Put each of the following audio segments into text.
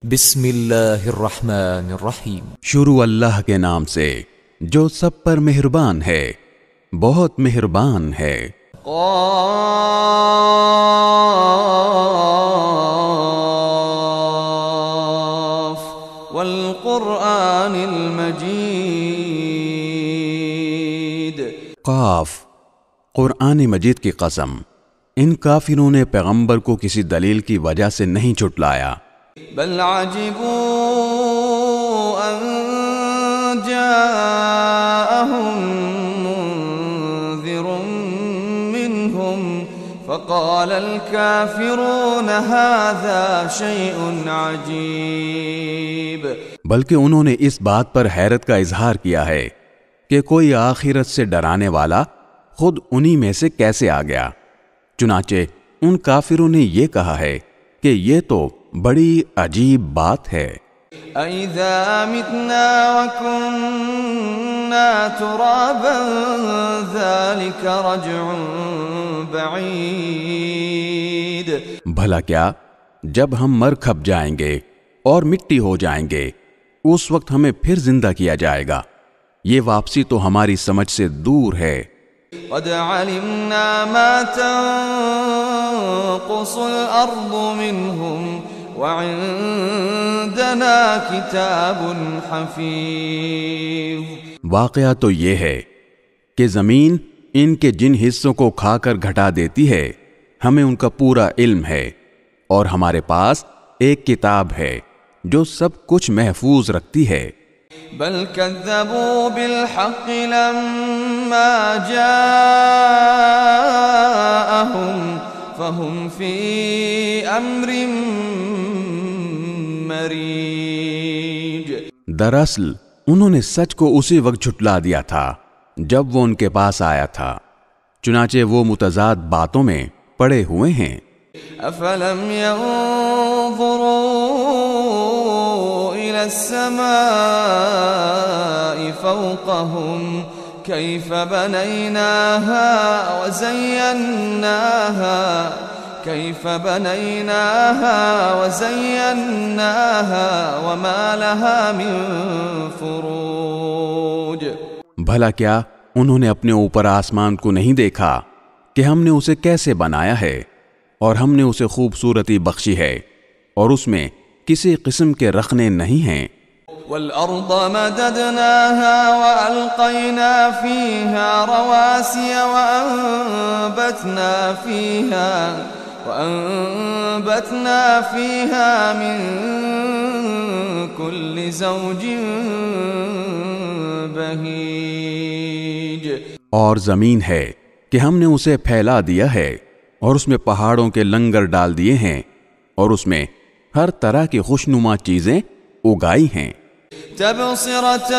بسم اللہ الرحمن الرحیم۔ شروع اللہ کے نام سے جو سب پر مہربان ہے، بہت مہربان ہے۔ قاف والقرآن المجید۔ قاف، قرآن مجید کی قسم، ان کافروں نے پیغمبر کو کسی دلیل کی وجہ سے نہیں جھٹلایا، بل عجبوا ان جاءهم منذر منهم فقال الكافرون هذا شيء عجيب۔ بلکہ انہوں نے اس بات پر حیرت کا اظہار کیا ہے کہ کوئی آخرت سے ڈرانے والا خود انہی میں سے کیسے آ گیا۔ چنانچہ ان کافروں نے یہ کہا ہے کہ یہ تو بڑی عجیب بات ہے۔ اَإِذَا مِتْنَا وَكُنَّا تُرَابًا ذَلِكَ رَجْعٌ بَعِيدٌ۔ بھلا کیا جب ہم مر کھپ جائیں گے اور مٹی ہو جائیں گے اس وقت ہمیں پھر زندہ کیا جائے گا، یہ واپسی تو ہماری سمجھ سے دور ہے۔ قَدْ عَلِمْنَا مَا تَنقُصُ الْأَرْضُ مِنْهُمْ وَعِندَنَا كِتَابٌ حَفِيظٌ۔ واقعہ تو یہ ہے کہ زمین ان کے جن حصوں کو کھا کر گھٹا دیتی ہے ہمیں ان کا پورا علم ہے، اور ہمارے پاس ایک کتاب ہے جو سب کچھ محفوظ رکھتی ہے۔ بل كذبوا بالحق لما جاءهم فهم في امر مریج۔ دراصل انہوں نے سچ کو اسی وقت جھٹلا دیا تھا جب وہ ان کے پاس آیا تھا، چنانچہ وہ متضاد باتوں میں پڑے ہوئے ہیں۔ افلم ينظروا الى السماء فوقهم كيف بنيناها وزيناها وما لها من فروج۔ بھلا کیا انہوں نے اپنے اوپر آسمان کو نہیں دیکھا کہ ہم نے اسے کیسے بنایا ہے اور ہم نے اسے خوبصورتی بخشی ہے اور اس میں کسی قسم کے رخنے نہیں ہیں۔ والأرض مددناها وألقينا فيها رواسي وأنبتنا فيها من كل زوج بهيج۔ اور زمین ہے کہ ہم نے اسے پھیلا دیا ہے اور اس میں پہاڑوں کے لنگر ڈال دیے ہیں اور اس میں ہر طرح کی خوشنما چیزیں اگائی ہیں۔ تبصرة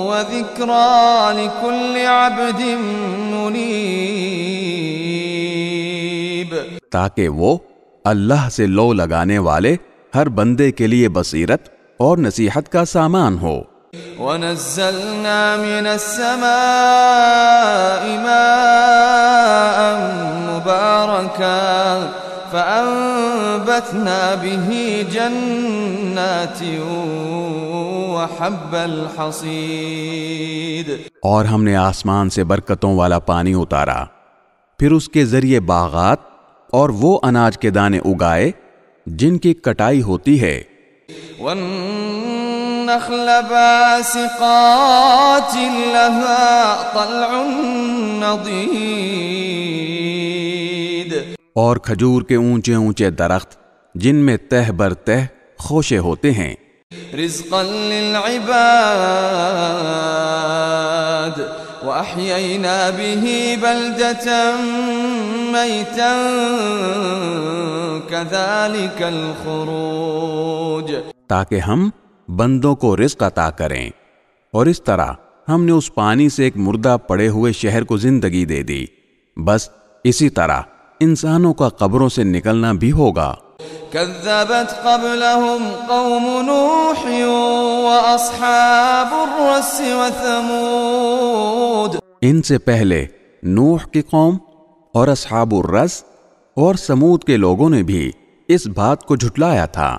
وذكرى لكل عبد منيب، تاکہ وہ اللہ سے لو لگانے والے ہر بندے کے لیے بصیرت اور نصیحت کا سامان ہو۔ وَنَزَّلْنَا مِنَ السَّمَاءِ مَاءً مُبَارَكًا فَأَنبَتْنَا بِهِ جَنَّاتٍ وَحَبَّ الْحَصِيدِ۔ اور ہم نے آسمان سے برکتوں والا پانی اتارا، پھر اس کے ذریعے باغات اور وہ اناج کے دانے اگائے جن کی کٹائی ہوتی ہے۔ وَالنَّخْلَ بَاسِقَاتٍ لَهَا طَلْعٌ نَضِيدٌ۔ اور کھجور کے اونچے اونچے درخت جن میں تہ بر تہ خوشے ہوتے ہیں۔ رزقا للعباد وأحيينا به بلدة ميتا كذلك الخروج۔ تاکہ ہم بندوں کو رزق عطا کریں، اور اس طرح ہم نے اس پانی سے ایک مردہ پڑے ہوئے شہر کو زندگی دے دی، بس اسی طرح انسانوں کا قبروں سے نکلنا بھی ہوگا۔ كذبت قبلهم قوم نوح وأصحاب الرس وثمود۔ ان سے پہلے نوح کی قوم اور اصحاب الرس اور سمود کے لوگوں نے بھی اس بات کو جھٹلایا تھا۔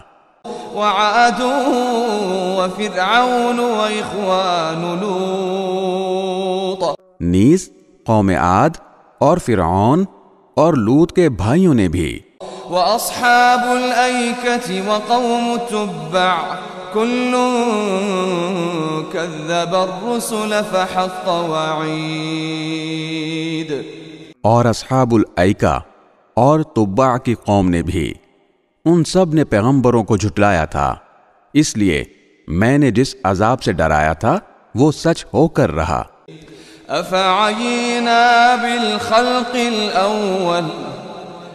وعاد وفرعون وإخوان لوط، نیز قوم عاد اور فرعون اور لوط کے بھائیوں نے بھی۔ وأصحاب الأيكة وقوم تبع كل كذب الرسل فحق وعید، اور اصحاب الایکہ اور تبع کی قوم نے بھی، ان سب نے پیغمبروں کو جھٹلایا تھا، اس لیے میں نے جس عذاب سے ڈرایا تھا وہ سچ ہو کر رہا۔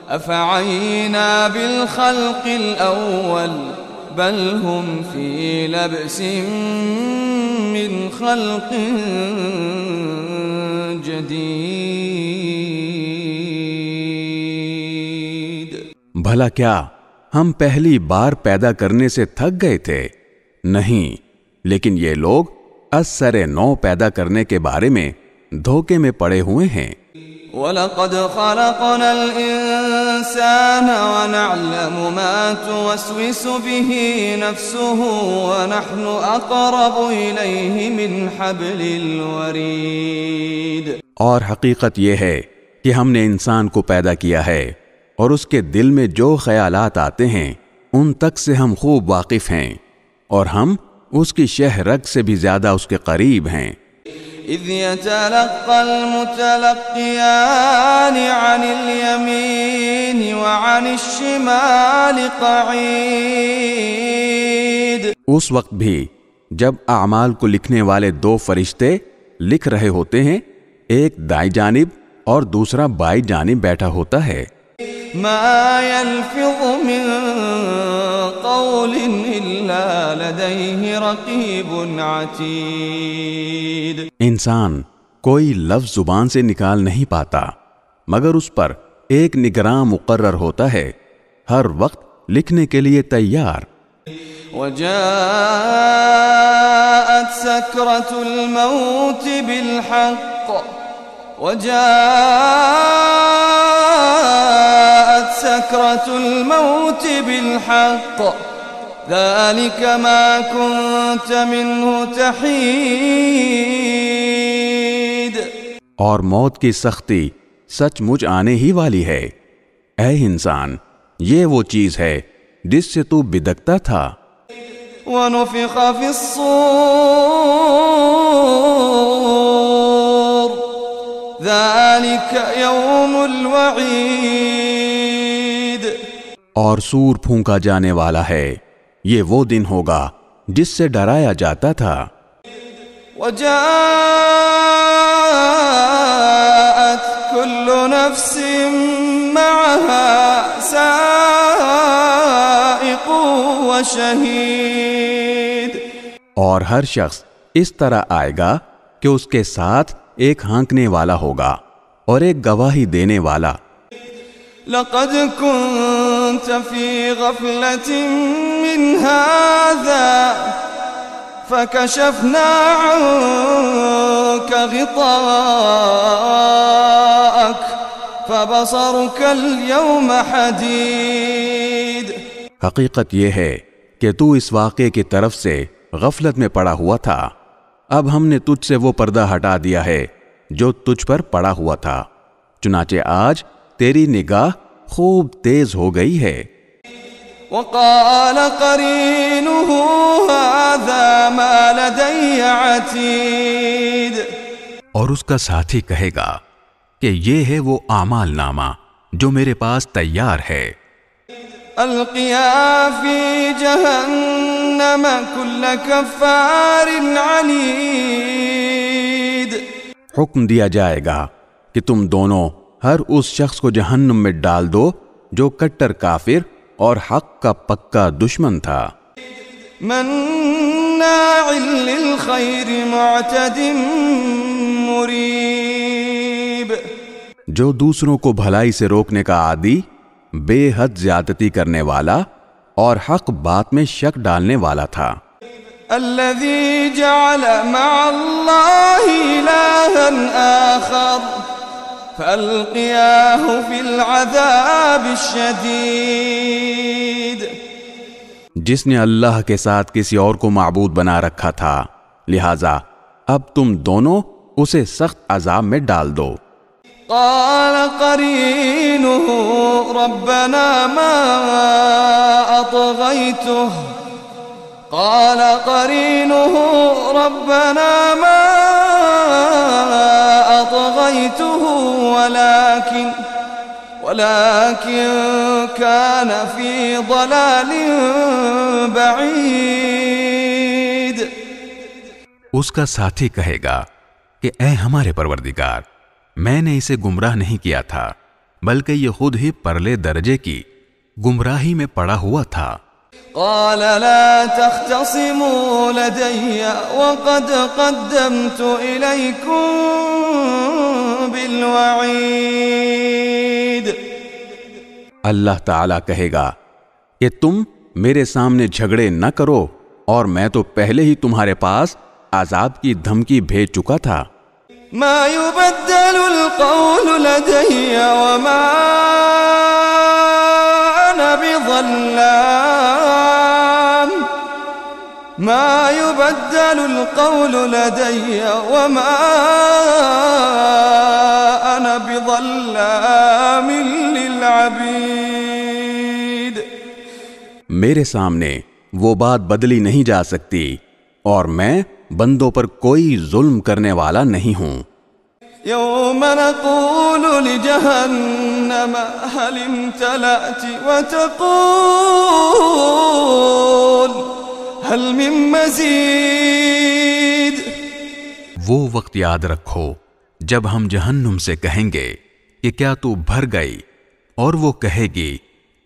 أفعينا بالخلق الأول بل هم في لبس من خلق جديد۔ بھلا کیا ہم پہلی بار پیدا کرنے سے تھک گئے تھے؟ نہیں، لیکن یہ لوگ ازسر نو پیدا کرنے کے بارے میں دھوکے میں پڑے ہوئے ہیں۔ وَلَقَدْ خَلَقْنَا الْإِنسَانَ وَنَعْلَمُ مَا تُوَسْوِسُ بِهِ نَفْسُهُ وَنَحْنُ أَقْرَبُ إِلَيْهِ مِنْ حَبْلِ الْوَرِيدِ، اور حقیقت یہ ہے کہ ہم نے انسان کو پیدا کیا ہے اور اس کے دل میں جو خیالات آتے ہیں ان تک سے ہم خوب واقف ہیں، اور ہم اس کی شہ رگ سے بھی زیادہ اس کے قریب ہیں۔ إِذْ يَتَلَقَّى الْمُتَلَقِّيَانِ عَنِ الْيَمِينِ وَعَنِ الشِّمَالِ قَعِيدٌ، اس وقت بھی جب اعمال کو لکھنے والے دو فرشتے لکھ رہے ہوتے ہیں، ایک دائیں جانب اور دوسرا بائیں جانب بیٹھا ہوتا ہے۔ ما يلفظ من قول إلا لديه رقيب عتيد، انسان کوئی لفظ زبان سے نکال نہیں پاتا مگر اس پر ایک نگراں مقرر ہوتا ہے، ہر وقت لکھنے کے لیے تیار۔ وجاءت سكرة الموت بالحق سكرة الموت بالحق ذلك ما كنت منه تحيد، اور موت کی سختی سچ مچ آنے ہی والی ہے۔ اے انسان، یہ وہ چیز ہے جس سے تو بدکتا تھا۔ ونفخ في الصور ذلك يوم الوعید، اور سور پھونکا جانے والا ہے، یہ وہ دن ہوگا جس سے ڈرایا جاتا تھا۔ وجاءت كل نفس معها سائق وشهيد، اور ہر شخص اس طرح آئے گا کہ اس کے ساتھ ایک ہانکنے والا ہوگا اور ایک گواہی دینے والا۔ لقد كنت في غفلة من هذا فكشفنا عنك غطاءك فبصرك اليوم حديد، حقیقت یہ ہے کہ تو اس واقعے کی طرف سے غفلت میں پڑا ہوا تھا، اب ہم نے تجھ سے وہ پردہ ہٹا دیا ہے جو تجھ پر پڑا ہوا تھا، چنانچہ آج تیری نگاہ خوب تیز ہو گئی ہے۔ وقال قرينه هذا ما لدي عتيد، اور اس کا ساتھی کہے گا کہ یہ ہے وہ اعمال نامہ جو میرے پاس تیار ہے۔ القيا في جهنم كل كفار عنيد، حکم دیا جائے گا کہ تم دونوں ہر اس شخص کو جہنم میں ڈال دو جو کٹر کافر اور حق کا پکا دشمن تھا۔ مناع للخير معتد مريب، جو دوسروں کو بھلائی سے روکنے کا عادی، بے حد زیادتی کرنے والا اور حق بات میں شک ڈالنے والا تھا۔ الذي جعل مع الله إلها آخر فألقياه في العذاب العذاب الشديد. جس نے اللہ کے ساتھ کسی اور کو معبود بنا رکھا تھا، لہذا اب تم دونوں اسے سخت عذاب میں ڈال دو. قال قرينه ربنا ما أطغيته قال قرينه ربنا ما أطغيته ولكن كان في ضلال بعيد. اس کا ساتھی کہے گا کہ اے ہمارے پروردگار، میں نے اسے گمراہ نہیں کیا تھا، بلکہ یہ خود ہی پرلے درجے کی گمراہی میں پڑا ہوا تھا. قال لا تختصموا لدي وقد قدمت إليكم بالوعيد. اللہ تعالیٰ کہے گا کہ تم میرے سامنے جھگڑے نہ کرو، اور میں تو پہلے ہی تمہارے پاس عذاب کی دھمکی بھیج چکا تھا. ما يبدل القول لدي وما أنا بظلام ما يبدل القول لدي وما أنا بظلام للعبيد. میرے سامنے وہ بات بدلی نہیں جا سکتی، اور میں بندوں پر کوئی ظلم کرنے والا نہیں ہوں. يوم نقول لجهنم هل امتلأت وتقول هل من مزيد. وہ وقت یاد رکھو جب ہم جہنم سے کہیں گے کہ کیا تو بھر گئی، اور وہ کہے گی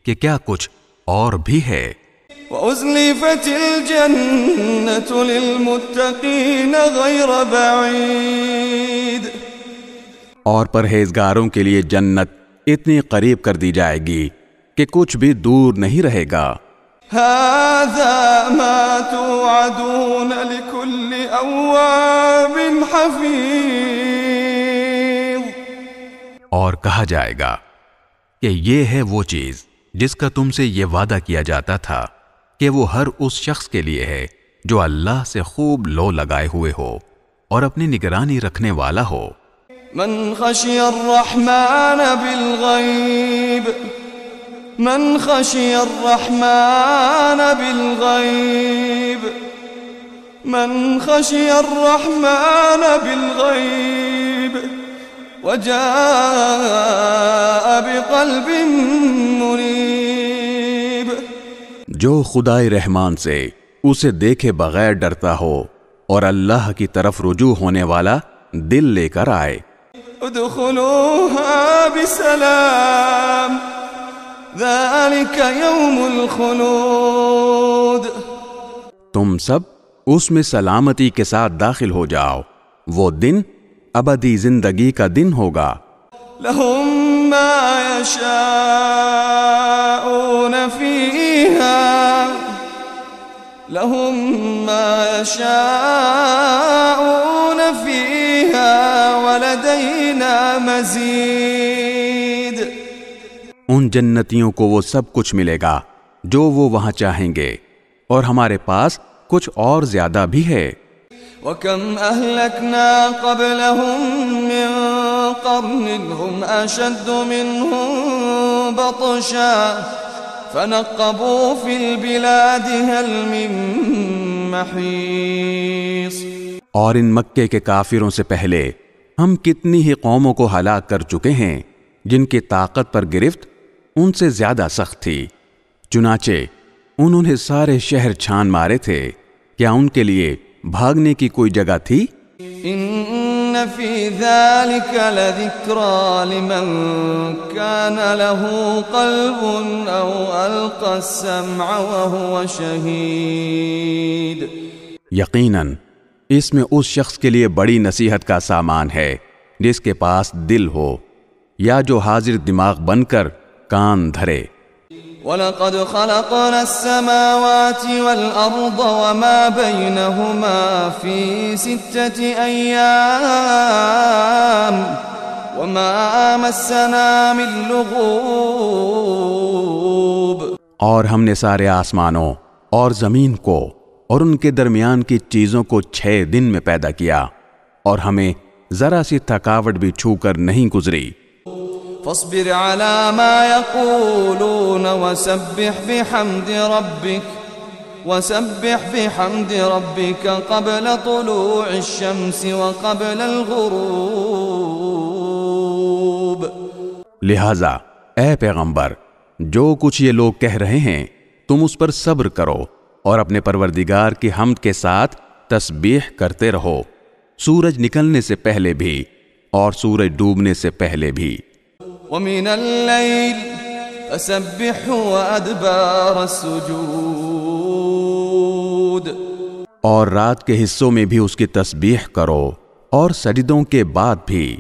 کہ کیا کچھ اور بھی ہے. وَأُزْلِفَتِ الْجَنَّةُ لِلْمُتَّقِينَ غَيْرَ بَعِيدٍ. اور پرہیزگاروں کے لیے جنت اتنی قریب کر دی جائے گی کہ کچھ بھی دور نہیں رہے گا. هَذَا مَا تُوعَدُونَ لِكُلِّ أَوَّابٍ حَفِيظٍ. اور کہا جائے گا کہ یہ ہے وہ چیز جس کا تم سے یہ وعدہ کیا جاتا تھا کہ وہ ہر اس شخص کے لیے ہے جو اللہ سے خوب لو لگائے ہوئے ہو اور اپنی نگرانی رکھنے والا ہو. من خشی الرحمن بالغیب من خشی الرحمن بالغیب من خشی الرحمن بالغیب وجاء بقلب منیب. جو خدائے رحمان سے اسے دیکھے بغیر ڈرتا ہو اور اللہ کی طرف رجوع ہونے والا دل لے کر آئے. ادخلوها بسلام ذلك يوم الخلود. تم سب اس میں سلامتی کے ساتھ داخل ہو جاؤ، وہ دن ابدی زندگی کا دن ہوگا. لهم ما يشاءون فيها لهم ما يشاءون فيها ولدينا مزيد. ان جنتیوں کو وہ سب کچھ ملے گا جو وہ وہاں چاہیں گے، اور ہمارے پاس کچھ اور زیادہ بھی ہے. وَكَمْ أَهْلَكْنَا قَبْلَهُمْ مِنْ قَرْنٍ هُمْ أَشَدُّ مِنْهُمْ بَطْشًا فَنَقَّبُوا فِي الْبِلَادِ هَلْ مِنْ مَحِيصٍ. اور ان مکے کے کافروں سے پہلے ہم کتنی ہی قوموں کو ہلاک کر چکے ہیں جن کی طاقت پر گرفت ان سے زیادہ سخت تھی. چنانچہ انہوں نے سارے شہر چھان مارے تھے، کیا ان کے لیے بھاگنے کی کوئی جگہ تھی؟ ان فی ذلک لذکری لمن کان له قلب او القى السمع وهو شہید. یقیناً اس میں اس شخص کے لیے بڑی نصیحت کا سامان ہے جس کے پاس دل ہو یا جو حاضر دماغ بن کر کان دھرے. وَلَقَدْ خَلَقْنَا السَّمَاوَاتِ وَالْأَرْضَ وَمَا بَيْنَهُمَا فِي 6 أَيَّامٍ وما مسنا من لغوب اور ہم نے سارے آسمانوں اور زمین کو اور ان کے درمیان کی چیزوں کو 6 دن میں پیدا کیا اور ہمیں ذرا سی تھکاوٹ بھی چھو کر نہیں گزری۔ فاصبر على ما يقولون وسبح بحمد ربك قبل طلوع الشمس وقبل الغروب۔ لہذا اے پیغمبر، جو کچھ یہ لوگ کہہ رہے ہیں تم اس پر صبر کرو اور اپنے پروردگار کی حمد کے ساتھ تسبیح کرتے رہو، سورج نکلنے سے پہلے بھی اور سورج ڈوبنے سے پہلے بھی۔ ومن الليل فسبحه وأدبار السجود، اور رات کے حصوں میں بھی اس کی تسبیح کرو اور سجدوں کے بعد بھی۔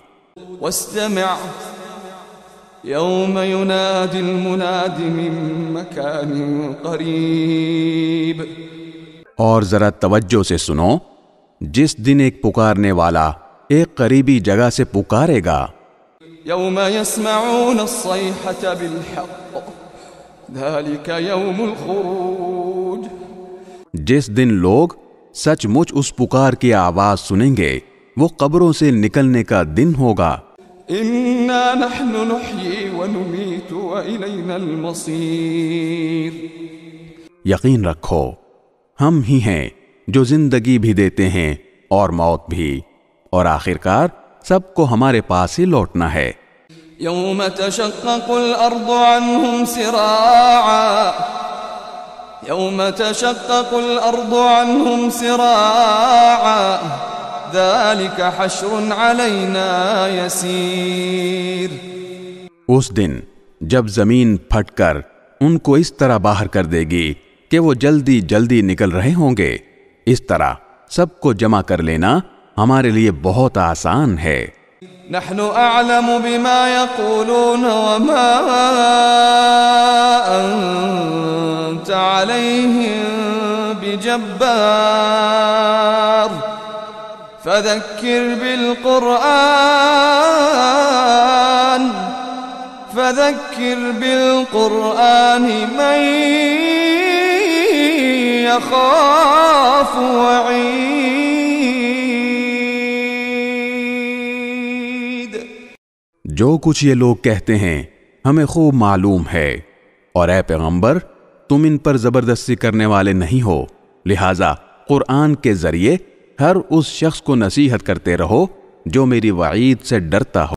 واستمع يوم ينادي المناد من مكان قريب، اور ذرا توجہ سے سنو، جس دن ایک پکارنے والا ایک قریبی جگہ سے پکارے گا۔ يوم يسمعون الصيحة بالحق ذلك يوم الخروج، جس دن لوگ سچ مچ اس پکار کی آواز سنیں گے وہ قبروں سے نکلنے کا دن ہوگا۔ إنا نحن نحيي ونميت وإلينا المصير، یقین رکھو ہم ہی ہیں جو زندگی بھی دیتے ہیں اور موت بھی، اور آخرکار سب کو ہمارے پاس ہی لوٹنا ہے۔ يوم تشقق الأرض عنهم سراعا، يوم تشقق الأرض عنهم سراعا ذلك حشر علينا يسير، اس دن جب زمین پھٹ کر ان کو اس طرح باہر کر دے گی کہ وہ جلدی جلدی نکل رہے ہوں گے، اس طرح سب کو جمع کر لینا ہمارے لیے بہت آسان ہے۔ نحن اعلم بما يقولون وما انت عليهم بجبار فذكر بالقرآن من يخاف وعید۔ جو کچھ یہ لوگ کہتے ہیں ہمیں خوب معلوم ہے، اور اے پیغمبر تم ان پر زبردستی کرنے والے نہیں ہو، لہذا قرآن کے ذریعے ہر اس شخص کو نصیحت کرتے رہو جو میری وعید سے ڈرتا ہو۔